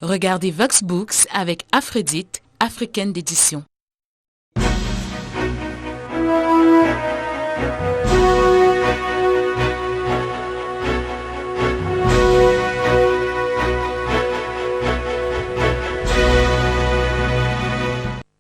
Regardez Vox Books avec Aphrodite, africaine d'édition.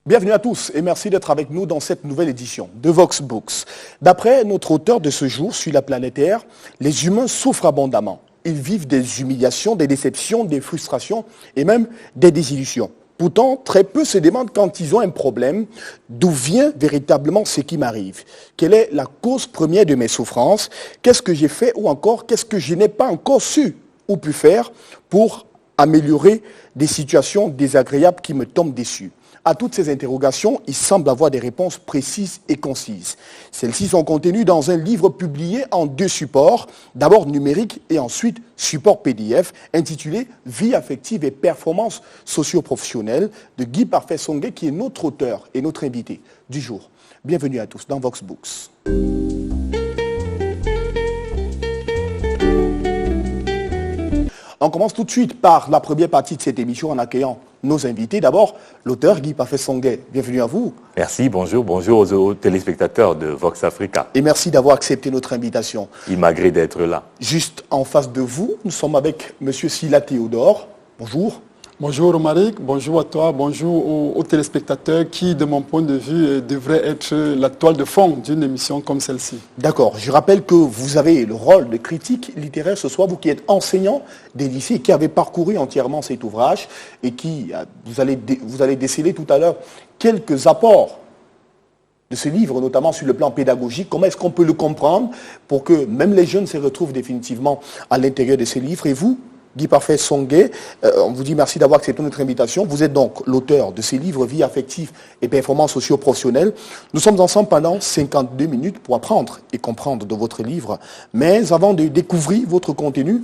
Bienvenue à tous et merci d'être avec nous dans cette nouvelle édition de Vox Books. D'après notre auteur de ce jour sur la planète Terre, les humains souffrent abondamment. Ils vivent des humiliations, des déceptions, des frustrations et même des désillusions. Pourtant, très peu se demandent quand ils ont un problème, d'où vient véritablement ce qui m'arrive. Quelle est la cause première de mes souffrances? Qu'est-ce que j'ai fait ou encore qu'est-ce que je n'ai pas encore su ou pu faire pour améliorer des situations désagréables qui me tombent dessus? À toutes ces interrogations, il semble avoir des réponses précises et concises. Celles-ci sont contenues dans un livre publié en 2 supports, d'abord numérique et ensuite support PDF, intitulé « Vie affective et performance socio-professionnelle » de Guy Parfait Songué, qui est notre auteur et notre invité du jour. Bienvenue à tous dans Vox Books. On commence tout de suite par la première partie de cette émission en accueillant nos invités. D'abord, l'auteur Guy Parfait Songué. Bienvenue à vous. Merci, bonjour aux téléspectateurs de Vox Africa. Et merci d'avoir accepté notre invitation. Il m'agrée d'être là. Juste en face de vous, nous sommes avec M. Sylla Théodore. Bonjour. Bonjour Romaric, bonjour à toi, bonjour aux téléspectateurs qui, de mon point de vue, devraient être la toile de fond d'une émission comme celle-ci. D'accord. Je rappelle que vous avez le rôle de critique littéraire ce soir, vous qui êtes enseignant des lycées, qui avez parcouru entièrement cet ouvrage et qui, vous allez déceler tout à l'heure quelques apports de ce livre, notamment sur le plan pédagogique. Comment est-ce qu'on peut le comprendre pour que même les jeunes se retrouvent définitivement à l'intérieur de ce livre? Et vous, Guy Parfait Songué, on vous dit merci d'avoir accepté notre invitation. Vous êtes donc l'auteur de ces livres Vie affective et performance socio-professionnelle. Nous sommes ensemble pendant 52 minutes pour apprendre et comprendre de votre livre. Mais avant de découvrir votre contenu,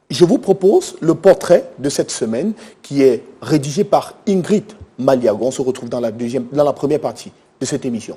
je vous propose le portrait de cette semaine qui est rédigé par Ingrid Maliago. On se retrouve dans la première partie de cette émission.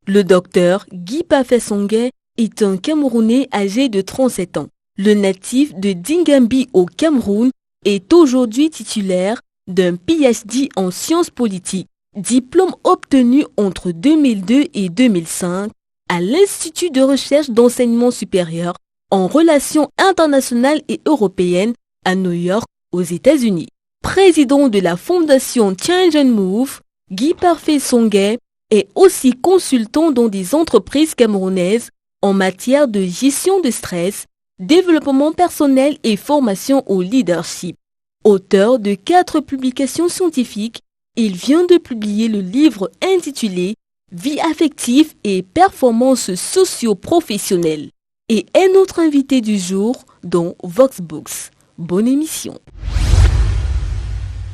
Le docteur Guy Parfait Songué est un Camerounais âgé de 37 ans. Le natif de Dingambi au Cameroun est aujourd'hui titulaire d'un PhD en sciences politiques, diplôme obtenu entre 2002 et 2005 à l'Institut de recherche d'enseignement supérieur en relations internationales et européennes à New York, aux États-Unis. Président de la fondation Change and Move, Guy Parfait Songué est aussi consultant dans des entreprises camerounaises en matière de gestion de stress, développement personnel et formation au leadership. Auteur de 4 publications scientifiques, il vient de publier le livre intitulé « Vie affective et performance socio-professionnelle » et est notre invité du jour dans Vox Books. Bonne émission.